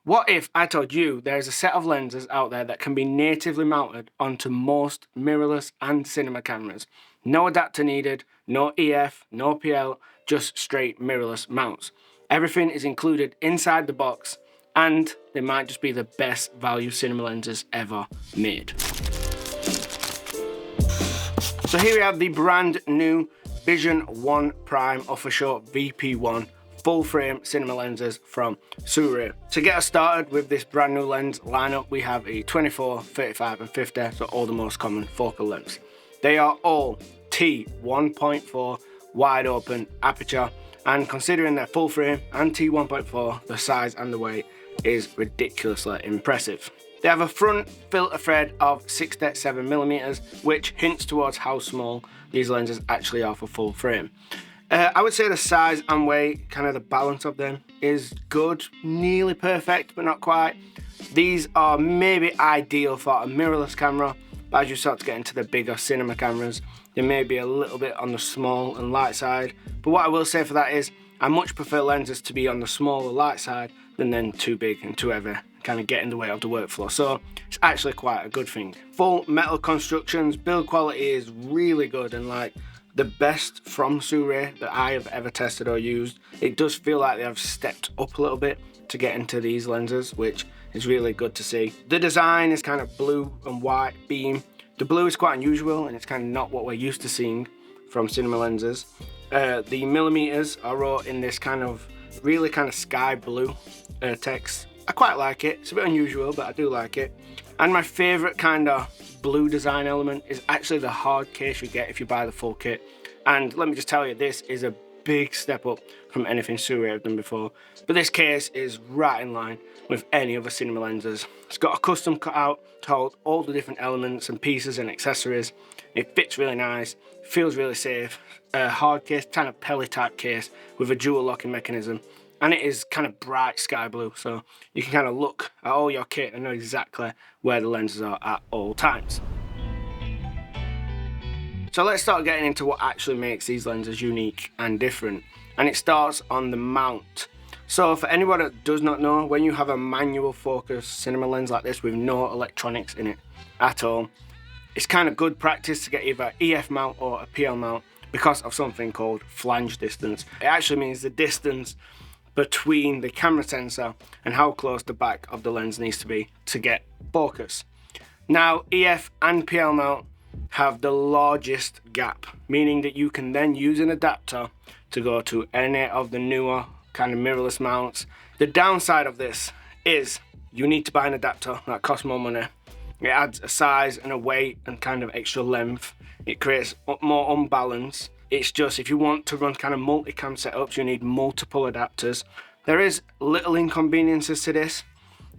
What if I told you there's a set of lenses out there that can be natively mounted onto most mirrorless and cinema cameras? No adapter needed, no EF, no PL, just straight mirrorless mounts. Everything is included inside the box, and they might just be the best value cinema lenses ever made. So here we have the brand new Vision 1 Prime Official VP1 full frame cinema lenses from Surui. To get us started with this brand new lens lineup, we have a 24, 35 and 50, so all the most common focal lengths. They are all T1.4 wide open aperture, and considering their full frame and T1.4, the size and the weight is ridiculously impressive. They have a front filter thread of 67mm, which hints towards how small these lenses actually are for full frame. I would say the size and weight, kind of the balance of them, is good, nearly perfect, but not quite. These are maybe ideal for a mirrorless camera, but as you start to get into the bigger cinema cameras, they may be a little bit on the small and light side. But what I will say for that is, I much prefer lenses to be on the smaller light side than then too big and too heavy, kind of get in the way of the workflow. So it's actually quite a good thing. Full metal constructions, build quality is really good, and like the best from Surui that I have ever tested or used. It does feel like they have stepped up a little bit to get into these lenses, which is really good to see. The design is kind of blue and white beam. The blue is quite unusual, and it's kind of not what we're used to seeing from cinema lenses. The millimeters are wrought in this kind of really kind of sky blue text. I quite like it. It's a bit unusual, but I do like it. And my favorite kind of blue design element is actually the hard case you get if you buy the full kit. And let me just tell you, this is a big step up from anything Surui have done before. But this case is right in line with any other cinema lenses. It's got a custom cutout to hold all the different elements and pieces and accessories. It fits really nice, feels really safe. A hard case, kind of pelly type case with a dual locking mechanism. And it is kind of bright sky blue, so you can kind of look at all your kit and know exactly where the lenses are at all times. So let's start getting into what actually makes these lenses unique and different. And it starts on the mount. So for anyone that does not know, when you have a manual focus cinema lens like this with no electronics in it at all, it's kind of good practice to get either EF mount or a PL mount because of something called flange distance. It actually means the distance between the camera sensor and how close the back of the lens needs to be to get focus. Now, EF and PL mount have the largest gap, meaning that you can then use an adapter to go to any of the newer kind of mirrorless mounts. The downside of this is you need to buy an adapter that costs more money. It adds a size and a weight and kind of extra length. It creates more unbalance. It's just, if you want to run kind of multicam setups, you need multiple adapters. There is little inconveniences to this,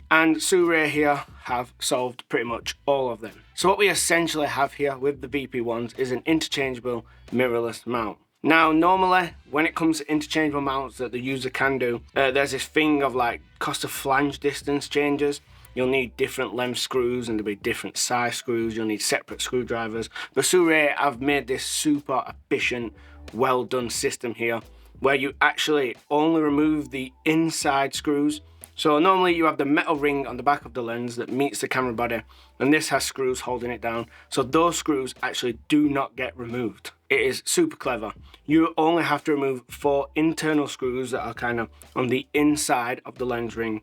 and Surui here have solved pretty much all of them. So what we essentially have here with the VP1s is an interchangeable mirrorless mount. Now, normally, when it comes to interchangeable mounts that the user can do, there's this thing of like cost of flange distance changes. You'll need different length screws, and there'll be different size screws. You'll need separate screwdrivers. But Surui have made this super efficient, well done system here, where you actually only remove the inside screws. So normally you have the metal ring on the back of the lens that meets the camera body, and this has screws holding it down. So those screws actually do not get removed. It is super clever. You only have to remove 4 internal screws that are kind of on the inside of the lens ring.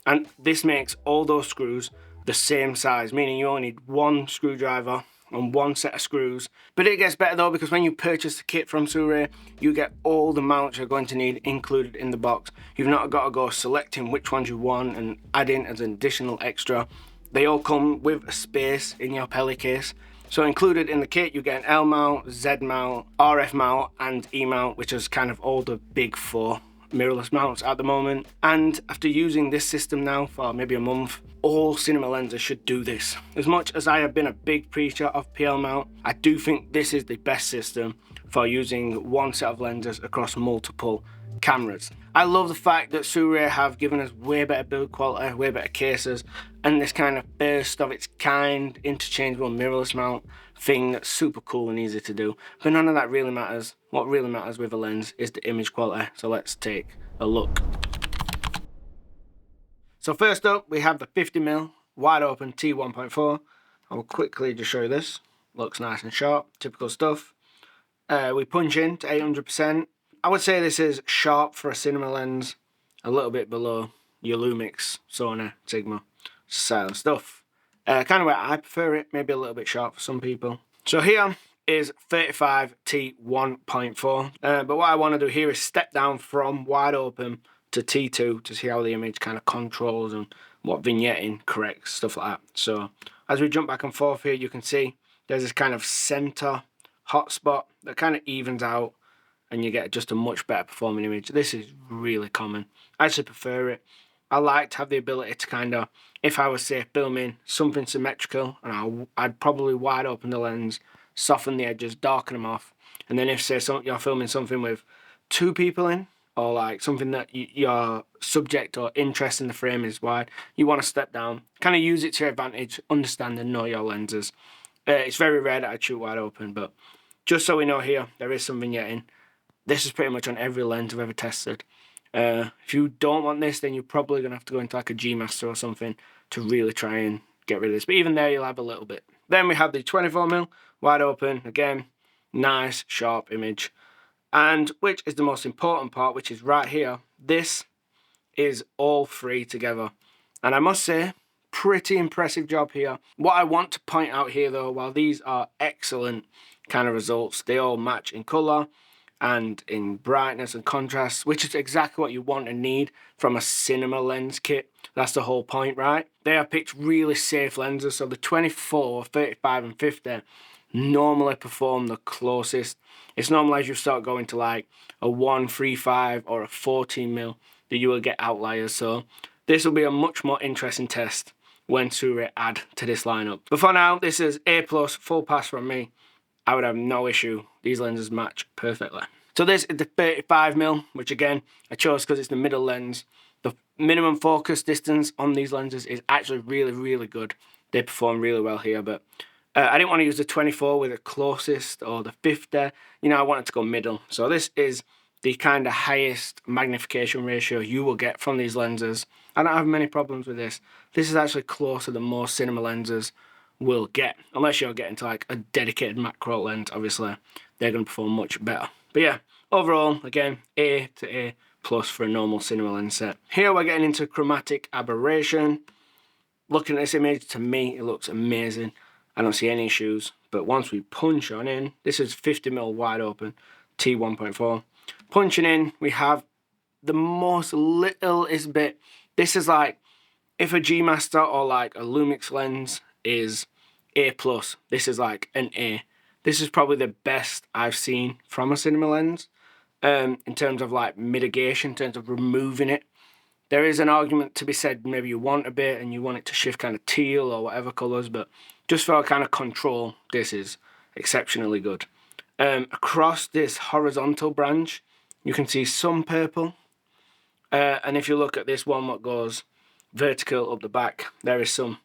And this makes all those screws the same size, meaning you only need 1 screwdriver and 1 set of screws. But it gets better though, because when you purchase the kit from Surui, you get all the mounts you're going to need included in the box. You've not got to go selecting which ones you want and adding as an additional extra. They all come with a space in your pelly case. So included in the kit, you get an L mount, Z mount, RF mount and E mount, which is kind of all the big 4 mirrorless mounts at the moment. And after using this system now for maybe a month, all cinema lenses should do this. As much as I have been a big preacher of PL mount, I do think this is the best system for using one set of lenses across multiple cameras. I love the fact that Surui have given us way better build quality, way better cases, and this kind of first of its kind interchangeable mirrorless mount thing that's super cool and easy to do. But none of that really matters. What really matters with a lens is the image quality. So let's take a look. So first up, we have the 50mm wide open T1.4. I will quickly just show you this. Looks nice and sharp, typical stuff. We punch in to 800%. I would say this is sharp for a cinema lens, a little bit below your Lumix, Sony, Sigma style stuff. Kind of where I prefer it, maybe a little bit sharp for some people. So here is 35 T1.4, but what I want to do here is step down from wide open to T2 to see how the image kind of controls and what vignetting corrects, stuff like that. So as we jump back and forth here, you can see there's this kind of center hotspot that kind of evens out and you get just a much better performing image. This is really common. I actually prefer it. I like to have the ability to kind of, if I was say filming something symmetrical, and I'd probably wide open the lens, soften the edges, darken them off, and then if say you're filming something with two people in, or like something that your subject or interest in the frame is wide, you want to step down, kind of use it to your advantage, understand and know your lenses. It's very rare that I shoot wide open, but just so we know here, there is some vignetting. This is pretty much on every lens I've ever tested. If you don't want this, then you're probably going to have to go into like a G Master or something to really try and get rid of this. But even there, you'll have a little bit. Then we have the 24mm wide open. Again, nice, sharp image. And which is the most important part, which is right here. This is all three together. And I must say, pretty impressive job here. What I want to point out here though, while these are excellent kind of results, they all match in color and in brightness and contrast, which is exactly what you want and need from a cinema lens kit. That's the whole point, right? They have picked really safe lenses, so the 24, 35 and 50 normally perform the closest. It's normally as you start going to like a 135 or a 14mm that you will get outliers, so this will be a much more interesting test when Surui add to this lineup. But for now, this is A+, full pass from me. I would have no issue. These lenses match perfectly. So this is the 35mm, which again, I chose because it's the middle lens. The minimum focus distance on these lenses is actually really, really good. They perform really well here, but I didn't want to use the 24 with the closest or the 50. You know, I wanted to go middle. So this is the kind of highest magnification ratio you will get from these lenses. I don't have many problems with this. This is actually closer than most cinema lenses will get, unless you're getting to like a dedicated macro lens. Obviously they're going to perform much better. But yeah, overall, again, A to A plus for a normal cinema lens set. Here we're getting into chromatic aberration. Looking at this image, to me it looks amazing. I don't see any issues, but once we punch on in, this is 50mm wide open T1.4. Punching in, we have the most littlest bit. This is like if a G Master or like a Lumix lens is A+, this is like an A. This is probably the best I've seen from a cinema lens in terms of like mitigation, in terms of removing it. There is an argument to be said, maybe you want a bit and you want it to shift kind of teal or whatever colours, but just for kind of control, this is exceptionally good. Across this horizontal branch, you can see some purple. And if you look at this one that goes vertical up the back, there is some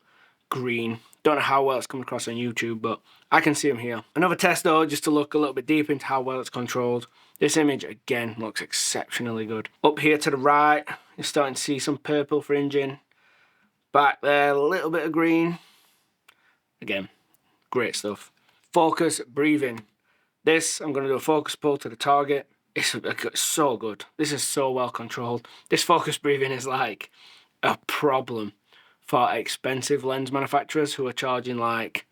green. Don't know how well it's coming across on YouTube, but I can see them here. Another test though, just to look a little bit deeper into how well it's controlled. This image again looks exceptionally good. Up here to the right, you're starting to see some purple fringing. Back there, a little bit of green. Again, great stuff. Focus breathing. This, I'm going to do a focus pull to the target. It's so good. This is so well controlled. This focus breathing is like a problem for expensive lens manufacturers who are charging like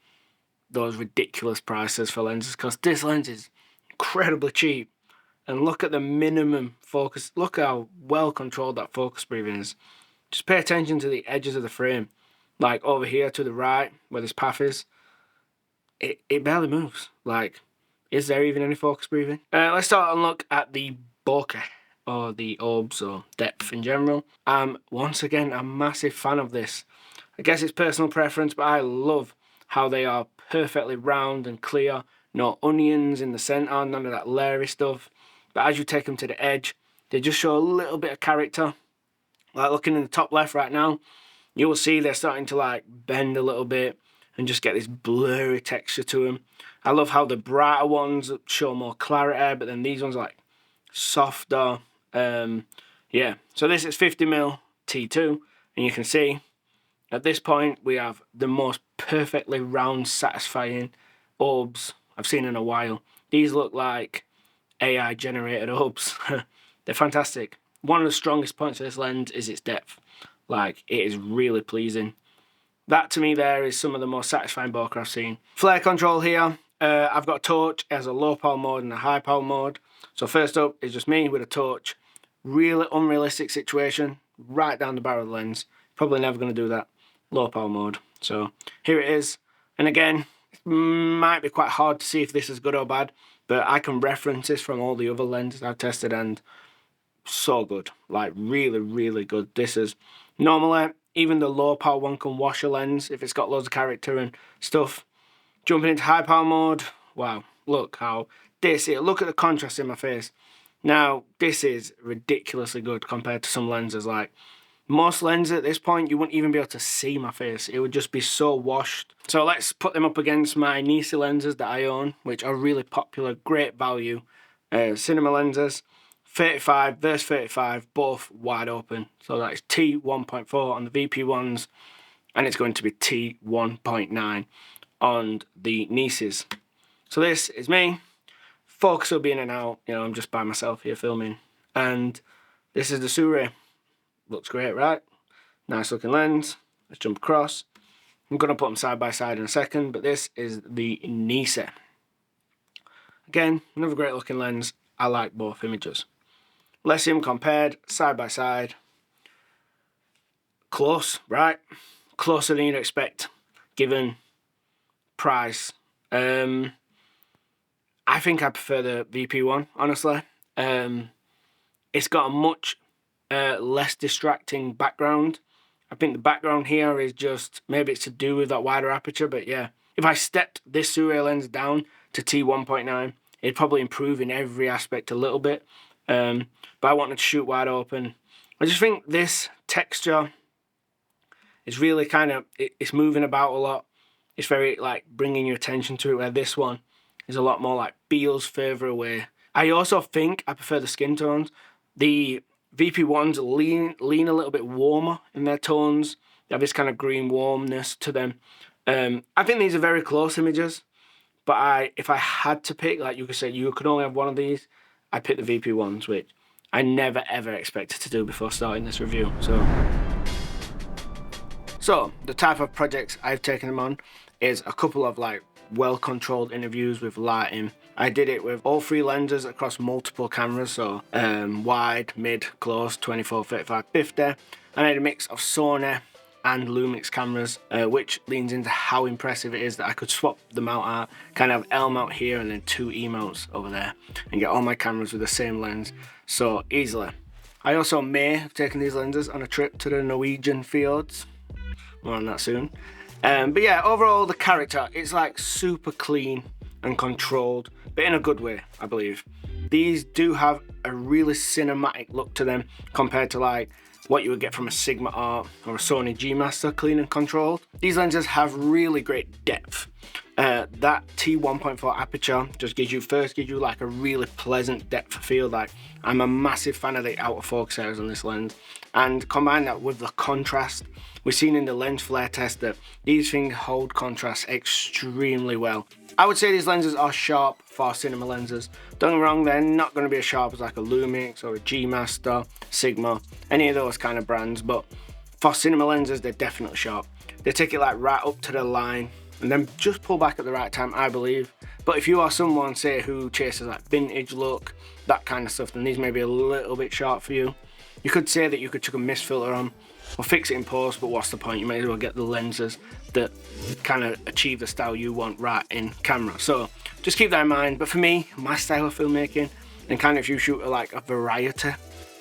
those ridiculous prices for lenses, because this lens is incredibly cheap. And look at the minimum focus. Look how well controlled that focus breathing is. Just pay attention to the edges of the frame. Like over here to the right where this path is. It barely moves. Like, is there even any focus breathing? Let's start and look at the bokeh, or the orbs, or depth in general. I'm once again a massive fan of this. I guess it's personal preference, but I love how they are perfectly round and clear. No onions in the centre, none of that leery stuff. But as you take them to the edge, they just show a little bit of character. Like looking in the top left right now, you will see they're starting to like bend a little bit and just get this blurry texture to them. I love how the brighter ones show more clarity, but then these ones are like softer. Yeah, so this is 50mm T2. And you can see at this point we have the most perfectly round, satisfying orbs I've seen in a while. These look like AI generated orbs. They're fantastic. One of the strongest points of this lens is its depth. Like, it is really pleasing. That to me there is some of the most satisfying bokeh I've seen. Flare control here. I've got a torch. It has a low power mode and a high power mode. So first up is just me with a torch. Really unrealistic situation. Right down the barrel of the lens. Probably never going to do that. Low power mode. So here it is. And again, it might be quite hard to see if this is good or bad, but I can reference this from all the other lenses I've tested, and so good. Like, really, really good. This is normally, even the low power one can wash a lens if it's got loads of character and stuff. Jumping into high power mode, wow, look how this is. Look at the contrast in my face. Now, this is ridiculously good compared to some lenses. Like, most lenses at this point, you wouldn't even be able to see my face. It would just be so washed. So let's put them up against my Nisi lenses that I own, which are really popular, great value cinema lenses. 35 versus 35, both wide open. So that is T1.4 on the VP1s, and it's going to be T1.9 on the Nisis. So this is me. Focus will be in and out. You know, I'm just by myself here filming. And this is the Surui. Looks great, right? Nice looking lens. Let's jump across. I'm going to put them side by side in a second, but this is the Nisi. Again, another great looking lens. I like both images. Let's see them compared side by side. Close, right? Closer than you'd expect, given price. I think I prefer the VP1, honestly. It's got a much less distracting background. I think the background here is just, maybe it's to do with that wider aperture, but yeah. If I stepped this Surui lens down to T1.9, it'd probably improve in every aspect a little bit. But I wanted to shoot wide open. I just think this texture is really kind of, it's moving about a lot. It's very like bringing your attention to it, where this one is a lot more like feels further away. I also think I prefer the skin tones. The VP1s lean a little bit warmer in their tones. They have this kind of green warmness to them. I think these are very close images, but if I had to pick, like you could say you could only have one of these, I picked the VP1s, which I never ever expected to do before starting this review. So the type of projects I've taken them on is a couple of like well-controlled interviews with lighting. I did it with all three lenses across multiple cameras, so wide, mid, close, 24, 35, 50. And I had a mix of Sony and Lumix cameras, which leans into how impressive it is that I could swap the mount out, kind of L mount here and then two E mounts over there, and get all my cameras with the same lens so easily. I also may have taken these lenses on a trip to the Norwegian fjords. More on that soon. But yeah, overall the character, it's like super clean and controlled, but in a good way, I believe. These do have a really cinematic look to them compared to like what you would get from a Sigma Art or a Sony G Master, clean and controlled. These lenses have really great depth. That T1.4 aperture just gives you like a really pleasant depth of field. Like, I'm a massive fan of the out of focus areas on this lens, and combine that with the contrast. We've seen in the lens flare test that these things hold contrast extremely well. I would say these lenses are sharp for cinema lenses. Don't get me wrong, they're not going to be as sharp as like a Lumix or a G Master, Sigma, any of those kind of brands, but for cinema lenses, they're definitely sharp. They take it like right up to the line and then just pull back at the right time, I believe. But if you are someone, say, who chases like vintage look, that kind of stuff, then these may be a little bit sharp for you. You could say that you could chuck a mist filter on or fix it in post, but what's the point? You may as well get the lenses that kind of achieve the style you want right in camera. So just keep that in mind. But for me, my style of filmmaking, and kind of if you shoot like a variety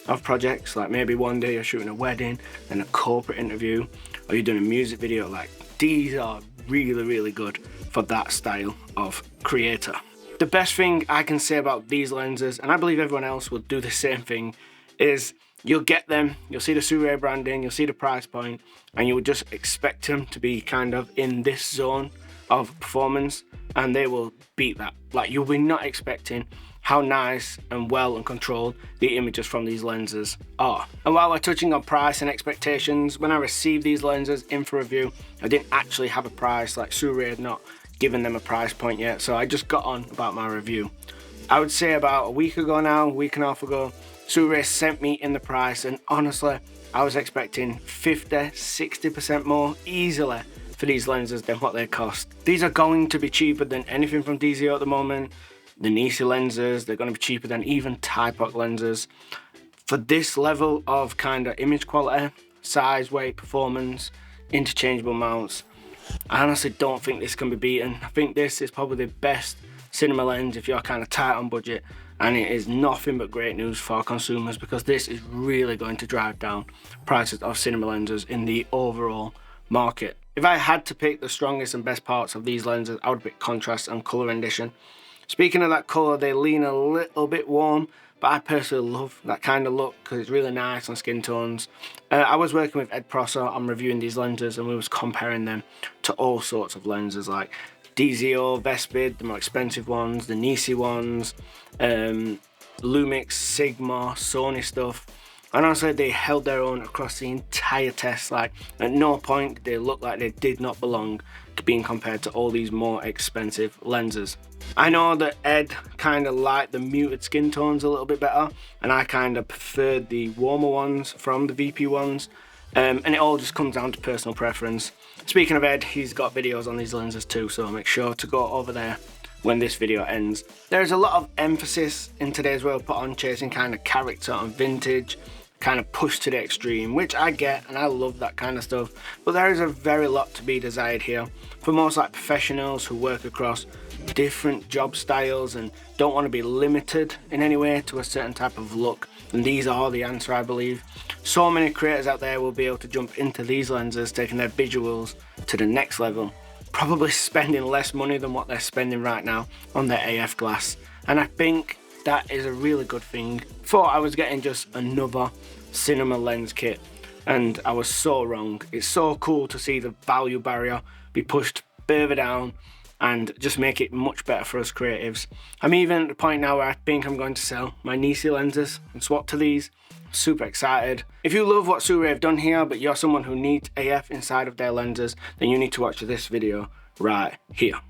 of projects, like maybe one day you're shooting a wedding, then a corporate interview, or you're doing a music video, like these are really, really good for that style of creator. The best thing I can say about these lenses, and I believe everyone else will do the same thing, is you'll get them, you'll see the Surui branding, you'll see the price point, and you would just expect them to be kind of in this zone of performance, and they will beat that. Like, you'll be not expecting how nice and well and controlled the images from these lenses are. And while we're touching on price and expectations, when I received these lenses in for review, I didn't actually have a price. Like, Surui had not given them a price point yet, so I just got on about my review. I would say about a week ago now, a week and a half ago, Surui sent me in the price, and honestly, I was expecting 50-60% more easily for these lenses than what they cost. These are going to be cheaper than anything from DZO at the moment. The Nisi lenses, they're going to be cheaper than even Typoc lenses. For this level of kind of image quality, size, weight, performance, interchangeable mounts, I honestly don't think this can be beaten. I think this is probably the best cinema lens if you're kind of tight on budget, and it is nothing but great news for consumers, because this is really going to drive down prices of cinema lenses in the overall market. If I had to pick the strongest and best parts of these lenses, I would pick contrast and color rendition. Speaking of that color, they lean a little bit warm, but I personally love that kind of look because it's really nice on skin tones. I was working with Ed Prosser on reviewing these lenses, and we was comparing them to all sorts of lenses like DZO, Vespid, the more expensive ones, the Nisi ones, Lumix, Sigma, Sony stuff. And honestly, they held their own across the entire test. Like, at no point did they look like they did not belong being compared to all these more expensive lenses. I know that Ed kind of liked the muted skin tones a little bit better, and I kind of preferred the warmer ones from the VP ones. And it all just comes down to personal preference. Speaking of Ed, he's got videos on these lenses too, so make sure to go over there when this video ends. There's a lot of emphasis in today's world put on chasing kind of character and vintage, kind of pushed to the extreme, which I get, and I love that kind of stuff, but there is a very lot to be desired here for most like professionals who work across different job styles and don't want to be limited in any way to a certain type of look. And these are the answer, I believe. So many creators out there will be able to jump into these lenses, taking their visuals to the next level, probably spending less money than what they're spending right now on their AF glass. And I think that is a really good thing. Thought I was getting just another cinema lens kit, and I was so wrong. It's so cool to see the value barrier be pushed further down and just make it much better for us creatives. I'm even at the point now where I think I'm going to sell my Nisi lenses and swap to these. Super excited. If you love what Surui have done here, but you're someone who needs AF inside of their lenses, then you need to watch this video right here.